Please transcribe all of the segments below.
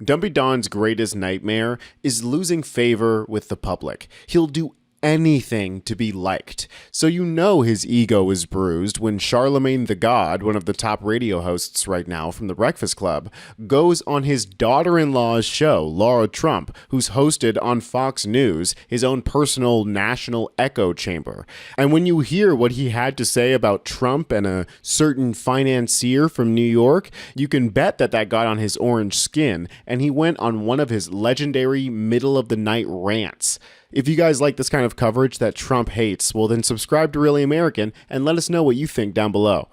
Dumpy Don's greatest nightmare is losing favor with the public. He'll do anything to be liked. So you know his ego is bruised when Charlemagne the God, one of the top radio hosts right now from The Breakfast Club, goes on his daughter-in-law's show, Lara Trump, who's hosted on Fox News, his own personal national echo chamber. And when you hear what he had to say about Trump and a certain financier from New York, you can bet that got on his orange skin, and he went on one of his legendary middle-of-the-night rants. If you guys like this kind of coverage that Trump hates, well then subscribe to Really American and let us know what you think down below.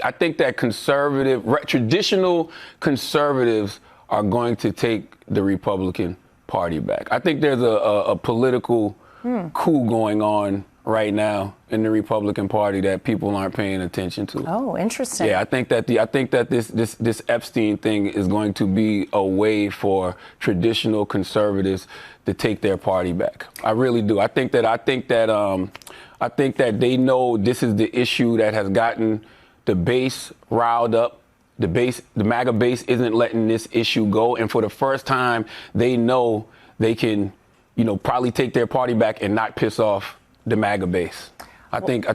I think that traditional conservatives are going to take the Republican Party back. I think there's a political coup going on right now in the Republican Party that people aren't paying attention to. Oh, interesting. Yeah, I think that this Epstein thing is going to be a way for traditional conservatives to take their party back. I really do. I think that they know this is the issue that has gotten the base riled up. The MAGA base isn't letting this issue go, and for the first time, they know they can, probably take their party back and not piss off the MAGA base. I think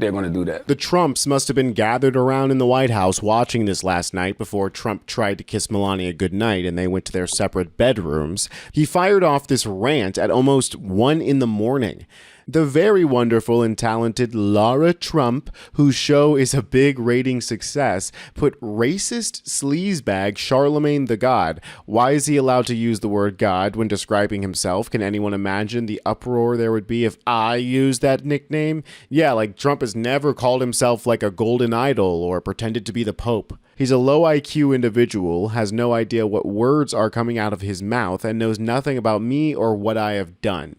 they're going to do that. The Trumps must have been gathered around in the White House watching this last night before Trump tried to kiss Melania goodnight and they went to their separate bedrooms. He fired off this rant at almost 1 a.m. The very wonderful and talented Lara Trump, whose show is a big rating success, put racist sleazebag Charlemagne the God. Why is he allowed to use the word God when describing himself? Can anyone imagine the uproar there would be if I used that nickname? Yeah, like Trump has never called himself like a golden idol or pretended to be the Pope. He's a low IQ individual, has no idea what words are coming out of his mouth, and knows nothing about me or what I have done.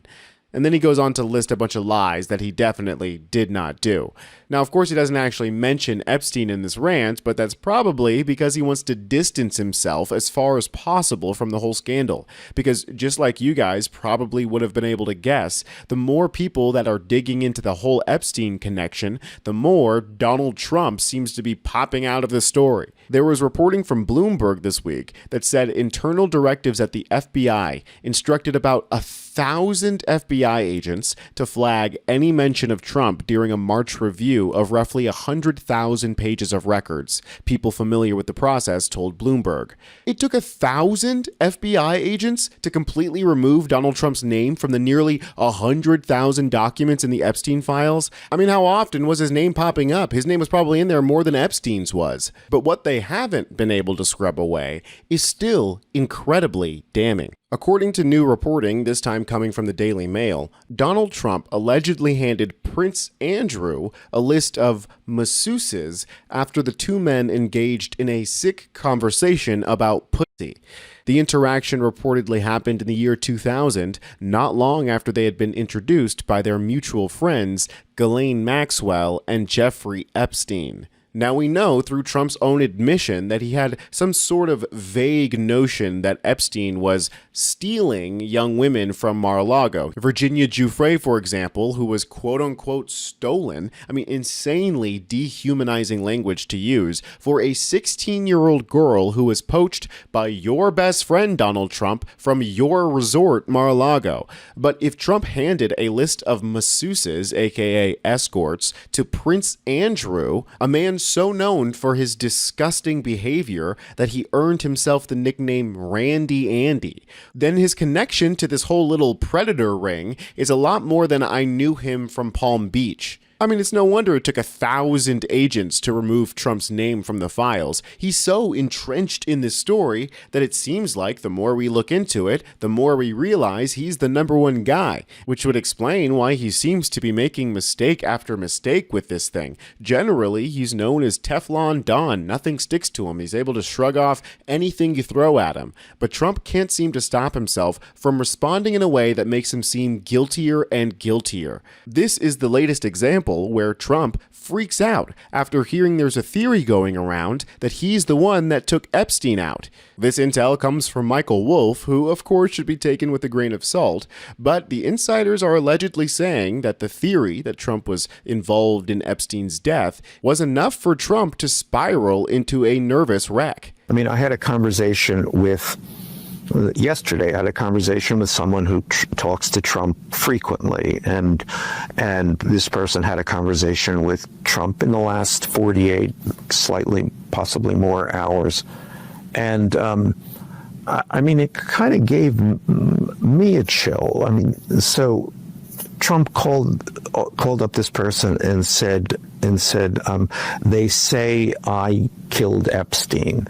And then he goes on to list a bunch of lies that he definitely did not do. Now, of course, he doesn't actually mention Epstein in this rant, but that's probably because he wants to distance himself as far as possible from the whole scandal. Because just like you guys probably would have been able to guess, the more people that are digging into the whole Epstein connection, the more Donald Trump seems to be popping out of the story. There was reporting from Bloomberg this week that said internal directives at the FBI instructed about 1,000 FBI agents to flag any mention of Trump during a March review of roughly 100,000 pages of records. People familiar with the process told Bloomberg. It took 1,000 FBI agents to completely remove Donald Trump's name from the nearly 100,000 documents in the Epstein files. I mean, how often was his name popping up? His name was probably in there more than Epstein's was. But what they haven't been able to scrub away is still incredibly damning. According to new reporting, this time coming from the Daily Mail, Donald Trump allegedly handed Prince Andrew a list of masseuses after the two men engaged in a sick conversation about pussy. The interaction reportedly happened in the year 2000, not long after they had been introduced by their mutual friends, Ghislaine Maxwell and Jeffrey Epstein. Now we know through Trump's own admission that he had some sort of vague notion that Epstein was stealing young women from Mar-a-Lago. Virginia Giuffre, for example, who was quote-unquote stolen, insanely dehumanizing language to use, for a 16-year-old girl who was poached by your best friend, Donald Trump, from your resort, Mar-a-Lago. But if Trump handed a list of masseuses, aka escorts, to Prince Andrew, a man so known for his disgusting behavior that he earned himself the nickname Randy Andy, then his connection to this whole little predator ring is a lot more than I knew him from Palm Beach. It's no wonder it took 1,000 agents to remove Trump's name from the files. He's so entrenched in this story that it seems like the more we look into it, the more we realize he's the number one guy, which would explain why he seems to be making mistake after mistake with this thing. Generally, he's known as Teflon Don. Nothing sticks to him. He's able to shrug off anything you throw at him. But Trump can't seem to stop himself from responding in a way that makes him seem guiltier and guiltier. This is the latest example example where Trump freaks out after hearing there's a theory going around that he's the one that took Epstein out. This intel comes from Michael Wolff, who of course should be taken with a grain of salt, but the insiders are allegedly saying that the theory that Trump was involved in Epstein's death was enough for Trump to spiral into a nervous wreck. I mean, I had a conversation yesterday, I had a conversation with someone who talks to Trump frequently, and this person had a conversation with Trump in the last 48, slightly, possibly more hours. And I mean, it kind of gave me a chill. I mean, so Trump called up this person and said, they say I killed Epstein.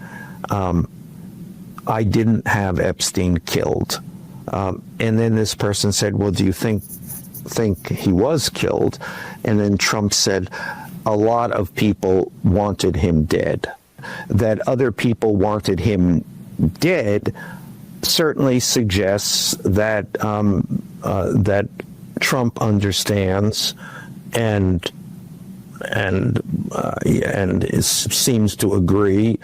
I didn't have Epstein killed. And then this person said, well, do you think he was killed? And then Trump said, a lot of people wanted him dead. That other people wanted him dead certainly suggests that that Trump understands and seems to agree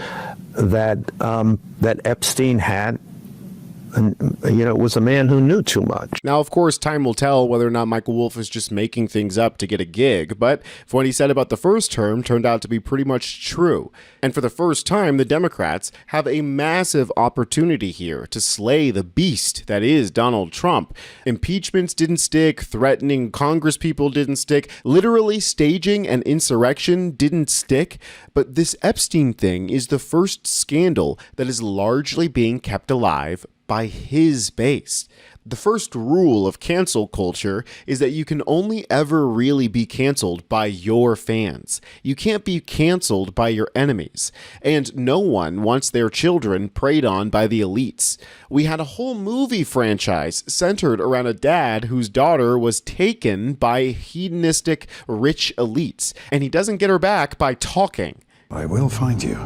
that Epstein had, was a man who knew too much. Now, of course, time will tell whether or not Michael Wolff is just making things up to get a gig, but what he said about the first term turned out to be pretty much true. And for the first time, the Democrats have a massive opportunity here to slay the beast that is Donald Trump. Impeachments didn't stick, threatening Congress people didn't stick, literally staging an insurrection didn't stick, but this Epstein thing is the first scandal that is largely being kept alive by his base. The first rule of cancel culture is that you can only ever really be canceled by your fans. You can't be canceled by your enemies. And no one wants their children preyed on by the elites. We had a whole movie franchise centered around a dad whose daughter was taken by hedonistic rich elites, and he doesn't get her back by talking. I will find you.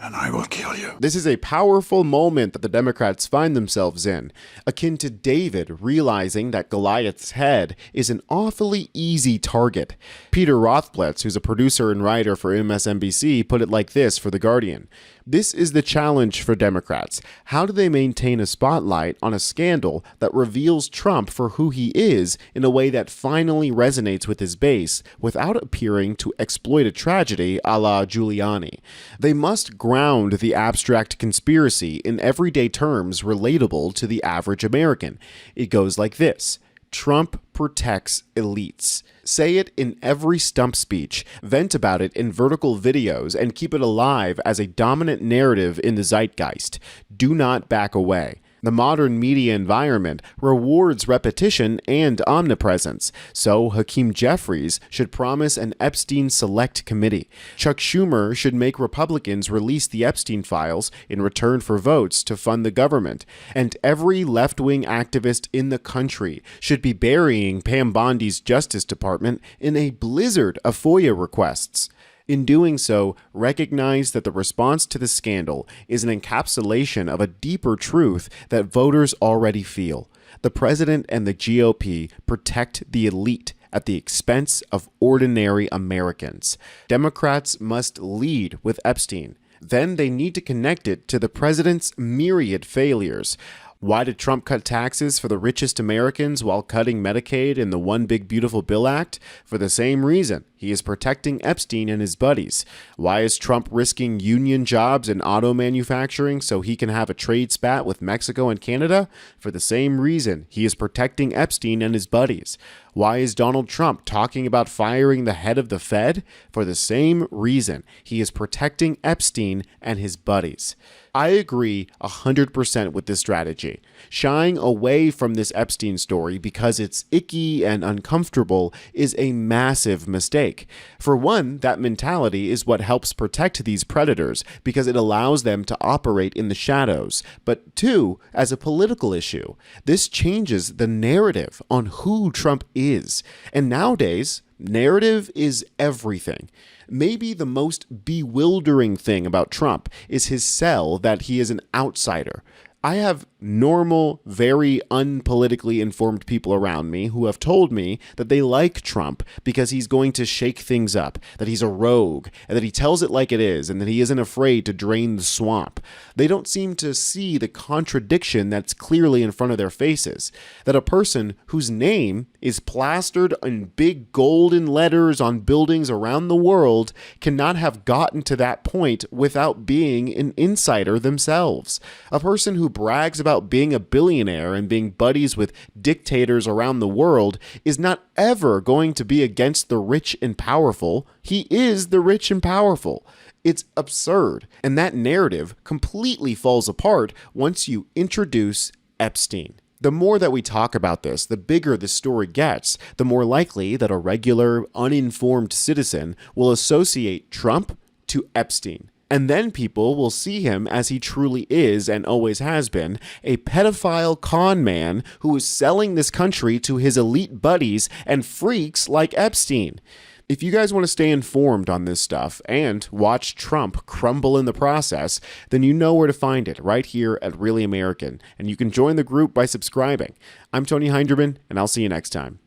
And I will kill you. This is a powerful moment that the Democrats find themselves in, akin to David realizing that Goliath's head is an awfully easy target. Peter Rothblatz, who's a producer and writer for MSNBC, put it like this for The Guardian. This is the challenge for Democrats. How do they maintain a spotlight on a scandal that reveals Trump for who he is in a way that finally resonates with his base without appearing to exploit a tragedy a la Giuliani? They must ground the abstract conspiracy in everyday terms relatable to the average American. It goes like this. Trump protects elites. Say it in every stump speech, vent about it in vertical videos, and keep it alive as a dominant narrative in the zeitgeist. Do not back away. The modern media environment rewards repetition and omnipresence, so Hakeem Jeffries should promise an Epstein Select Committee. Chuck Schumer should make Republicans release the Epstein files in return for votes to fund the government. And every left-wing activist in the country should be burying Pam Bondi's Justice Department in a blizzard of FOIA requests. In doing so, recognize that the response to the scandal is an encapsulation of a deeper truth that voters already feel. The president and the GOP protect the elite at the expense of ordinary Americans. Democrats must lead with Epstein. Then they need to connect it to the president's myriad failures. Why did Trump cut taxes for the richest Americans while cutting Medicaid in the One Big Beautiful Bill Act? For the same reason. He is protecting Epstein and his buddies. Why is Trump risking union jobs in auto manufacturing so he can have a trade spat with Mexico and Canada? For the same reason. He is protecting Epstein and his buddies. Why is Donald Trump talking about firing the head of the Fed? For the same reason. He is protecting Epstein and his buddies. I agree 100% with this strategy. Shying away from this Epstein story because it's icky and uncomfortable is a massive mistake. For one, that mentality is what helps protect these predators because it allows them to operate in the shadows. But two, as a political issue, this changes the narrative on who Trump is. And nowadays, narrative is everything. Maybe the most bewildering thing about Trump is his sell that he is an outsider. I have normal, very unpolitically informed people around me who have told me that they like Trump because he's going to shake things up, that he's a rogue, and that he tells it like it is, and that he isn't afraid to drain the swamp. They don't seem to see the contradiction that's clearly in front of their faces, that a person whose name is plastered in big golden letters on buildings around the world cannot have gotten to that point without being an insider themselves. A person who brags about being a billionaire and being buddies with dictators around the world is not ever going to be against the rich and powerful. He is the rich and powerful. It's absurd. And that narrative completely falls apart once you introduce Epstein. The more that we talk about this, the bigger the story gets, the more likely that a regular, uninformed citizen will associate Trump to Epstein. And then people will see him as he truly is and always has been, a pedophile con man who is selling this country to his elite buddies and freaks like Epstein. If you guys want to stay informed on this stuff and watch Trump crumble in the process, then you know where to find it, right here at Really American. And you can join the group by subscribing. I'm Tony Hinderman, and I'll see you next time.